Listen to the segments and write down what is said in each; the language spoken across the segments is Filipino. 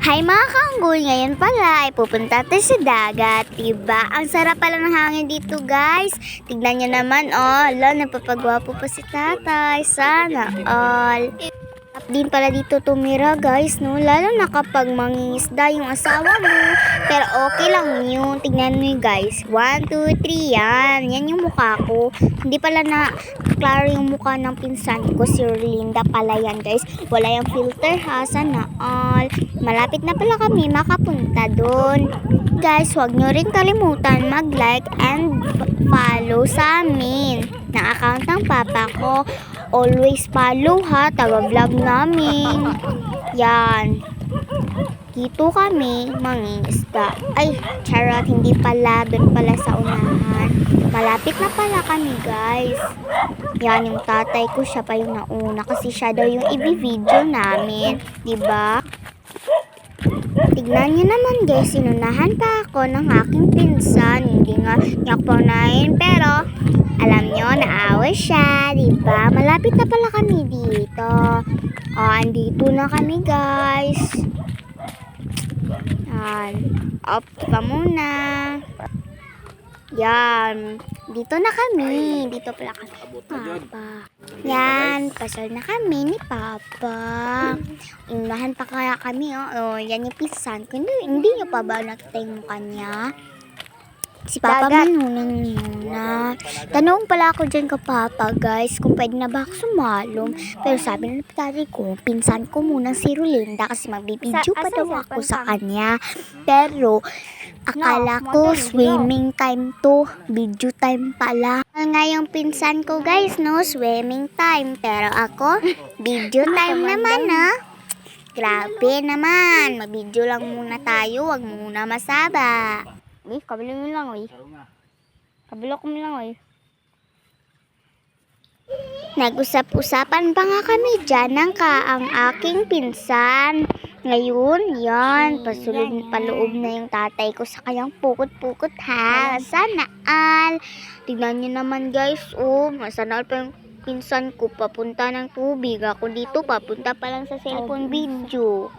Hi mga kaanggoy, ngayon pala ay pupunta tayo sa dagat, diba? Ang sarap pala ng hangin dito guys. Tignan nyo naman, oh, napapagwapo pa si tatay. Sana all. Din pala dito tumira guys, no? Lalo na kapag mangingisda yung asawa mo. Pero okay lang yun. Tignan nyo guys. 1, 2, 3, yan. Yan yung mukha ko. Hindi pala na klaro yung mukha ng pinsan ko, si Linda pala yan guys. Wala yung filter ha, sana all. Malapit na pala kami makapunta doon. Guys, huwag nyo rin kalimutan mag-like and follow sa amin ng account ng papa ko. Always follow ha, taga-vlog namin. Yan. Dito kami mangingisda. Ay, charot, hindi pala. Doon pala sa unahan. Malapit na pala kami guys. Yan, yung tatay ko, siya pa yung nauna. Kasi siya daw yung i-video namin. Diba? Tignan nyo naman guys, sinunahan pa ako ng aking pinsan. Hindi nga niya ako paunahin, pero alam nyo, naaway siya, diba? Malapit na pala kami dito. O, andito na kami guys. Yan. Up pa muna. Yan. Dito na kami. Dito pala kami. Papa. Yan. Pasal na kami ni Papa. Inunahan pa kaya kami, oh. Yan yung pinsan ko. Hindi nyo pa ba nakita yung mukha niya? Si Papa manunang-nuna. Tanong pala ako dyan ka Papa guys kung pwede na ba ako sumalom. Pero sabi na tatay ko, pinsan ko muna si Rolinda kasi magbibideo pa daw ako sa kanya. Pero akala ko swimming time to. Video time pala. Nga yung pinsan ko guys, no? Swimming time. Pero ako, video time naman, no? Grabe naman. Mag-video lang muna tayo. Wag muna masaba. Uy, kabilo mo lang, uy. Kabilo ko mo lang, uy. Nag-usap-usapan pa nga kami dyan ng ang aking pinsan. Ngayon, yan, paloob na yung tatay ko sa kanyang pukot-pukot ha. Sana all. Tignan nyo naman guys, oh, sana all pa yung pinsan ko papunta ng tubig. Ako dito, papunta pa lang sa cellphone video.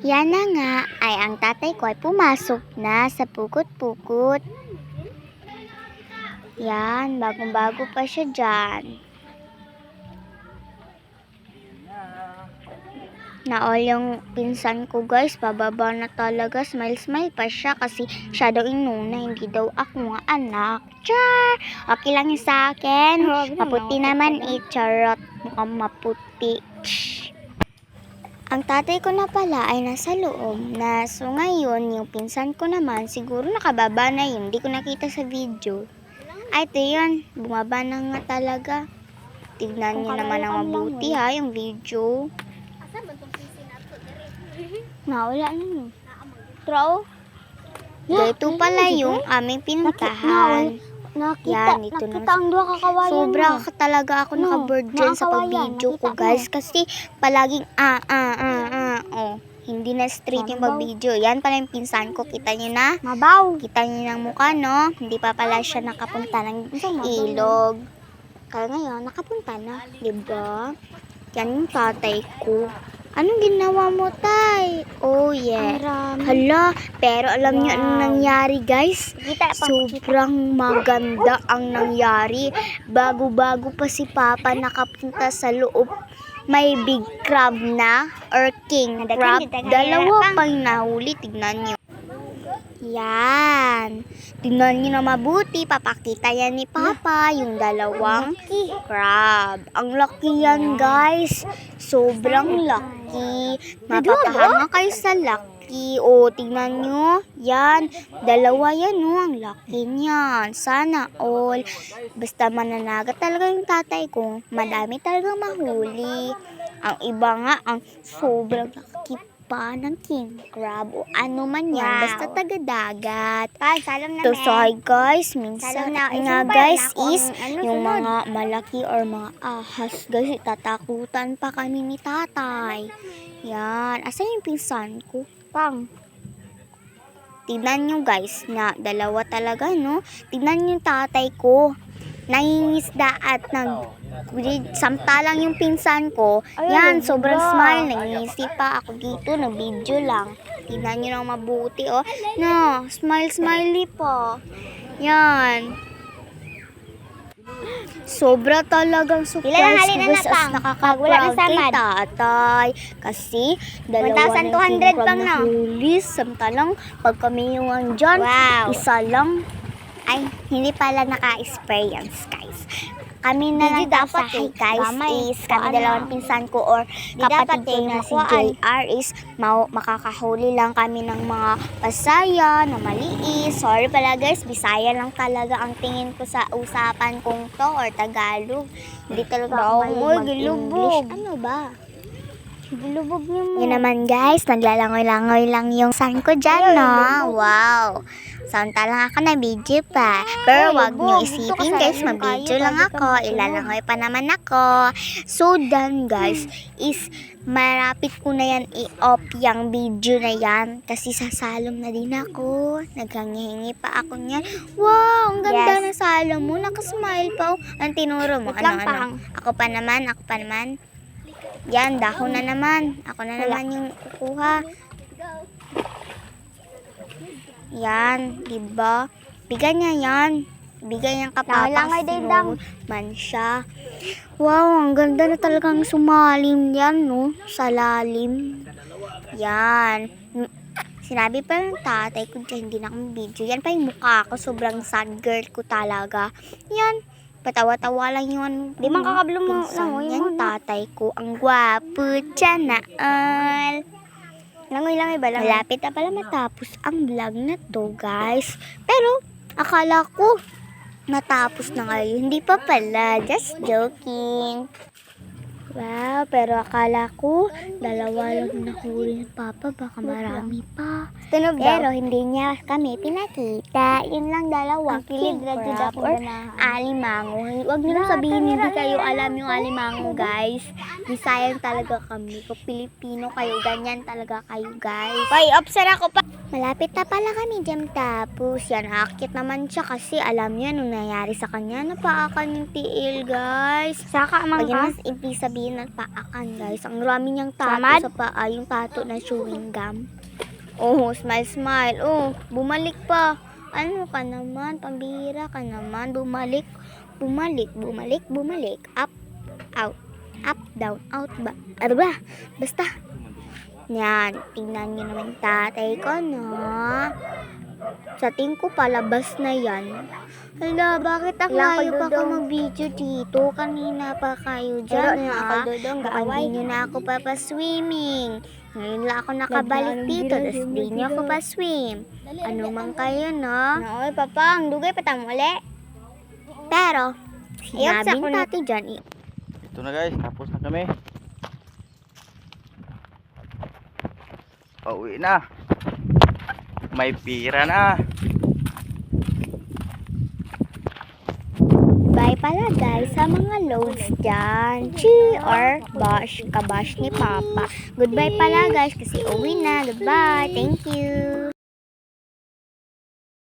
Yan na nga ay ang tatay ko ay pumasok na sa pukot-pukot. Yan, bagong-bago pa siya dyan. Na-all yung pinsan ko guys, pababa na talaga. Smile-smile pa siya kasi siya daw inuna, hindi daw ako nga anak. Char! Okay lang yun sa akin. Maputi naman charot. Mukhang maputi. Ang tatay ko na pala ay nasa loob na. So ngayon, yung pinsan ko naman, siguro nakababa na yun. Hindi ko nakita sa video. Ay, ito yun. Bumaba na nga talaga. Tignan nyo naman ang mabuti ha, yung video. Nawala na yun. Trao? Ito pala yung aming pinuntahan. Yan, ito naman. Sobra talaga ako naka-board dyan sa pag-video ko guys. Kasi palaging oh, hindi na straight yung pag-video. Yan pala yung pinsan ko. Kita nyo na? Mabaw. Kita nyo ng mukha, no? Hindi pa pala siya nakapunta ng ilog. Kaya ngayon, nakapunta na. Diba? Yan yung tatay ko. Anong ginawa mo, tay? Oh, yeah. Hala, pero alam niyo anong nangyari, guys? Sobrang maganda ang nangyari. Bago-bago pa si Papa nakapunta sa loob. May big crab na, or king crab. Dalawa pang nahuli, tignan niyo. Yan. Tignan nyo na mabuti. Papakita yan ni Papa yung dalawang crab. Ang laki yan, guys. Sobrang laki. Mapapahanga kayo sa laki. O, tignan nyo. Yan. Dalawa yan, no. Ang laki niyan. Sana all. Basta mananagat talaga yung tatay ko. Madami talagang mahuli. Ang iba nga, ang sobrang laki pa ng king crab o ano man yan. Wow. Basta taga-dagat. So, hi guys. Minsan nga guys is yung mga malaki or mga ahas guys, itatakutan pa kami ni tatay. Yan. Asan yung pinsan ko? Pang. Tignan nyo guys na dalawa talaga, no? Tignan nyo yung tatay ko. nangingisda at samtalang yung pinsan ko, yan, sobrang smile, nangingisi pa ako dito, nag-video lang. Tignan nyo lang mabuti, oh. No, smiley pa. Yan. Sobra talagang surprise guys as nakaka-proud kay tatay. Kasi, 1,200 pang nahuli. Samtalang, pag kami yung andyan, isa lang. Ay, hindi pala naka-experience guys. Kami na lang dapat guys is kami dalawang pinsan ko or kapatid ko na si JR is makakahuli lang kami ng mga pasaya na maliis. Sorry pala guys, Bisaya lang talaga ang tingin ko sa usapan kong to or Tagalog. Hindi talaga ako mag-English. Ano ba? Bilubog niyo mo. Yun naman guys, naglalangoy-langoy lang yung son ko dyan, no? Wow. Samantala ako na video pa. Pero wag niyo isipin guys, mag-video lang ako. Ilalangoy pa naman ako. So done guys, is marapit ko na yan i-off yung video na yan. Kasi sasalom na din ako. Naghangihingi pa ako niyan. Wow, ang ganda ng salom mo. Nakasmile pa. Ang tinuro mo. Ano? Ako pa naman. Yan, dahon na naman. Ako na naman yung kukuha. Yan, diba? Bigyan niya yan. Bigyan niyang kapapang man siya. Wow, ang ganda na talagang sumalim yan, no? Sa lalim. Yan. Sinabi pa ng tatay ko dyan, hindi na akong video. Yan pa yung mukha ko. Sobrang sad girl ko talaga. Yan. Patawa-tawa lang yung Di man kakablo mo lang. Yan tatay ko. Ang gwapo dyan na all. Langoy-langoy ba lang? Malapit na pala matapos ang vlog na to guys. Pero akala ko natapos na ngayon. Hindi pa pala. Just joking. Wow, pero akala ko dalawa lang nahuli ng papa. Baka marami pa. Pero hindi niya kami pinakita. Yun lang dalawa. King crab or alimango. Huwag niyo lang sabihin hindi kayo alam yung alimango guys. Bisayang talaga kami. Kung Pilipino kayo, ganyan talaga kayo guys. Hoy, observe ako pa. Malapit na pala kami dyan tapos. Yan, akit naman siya kasi alam niya nung nangyari sa kanya. Napaakan yung tiil guys. Saka Pag man mas ibig sabihin na paakan guys. Ang rami niyang tato sa paa. Yung tato na chewing gum. Oh, smile. Oh, bumalik pa. Ano ka naman? Pambihira ka naman. Bumalik. Up, out. Up, down, out ba? Ano ba? Basta. Yan. Tingnan niyo naman tatay ko, no? Sa tingin ko palabas na yan. Hala, bakit layo pa ako mag-video dito? Kanina pa kayo dyan, ha? Hindi nyo na ako papaswimming. Ngayon lang ako nakabalik dito, tapos di nyo ako pa-swim. Ano man kayo, no? Oy, papa, ang dugay pa tamo uli. Pero, sinabing tati dyan, Ito na guys, tapos na kami. Pauwi na. May pira na. bye pala guys sa mga loads dyan. Or kabash ni Papa. Goodbye pala guys kasi uwi na. Goodbye. Thank you.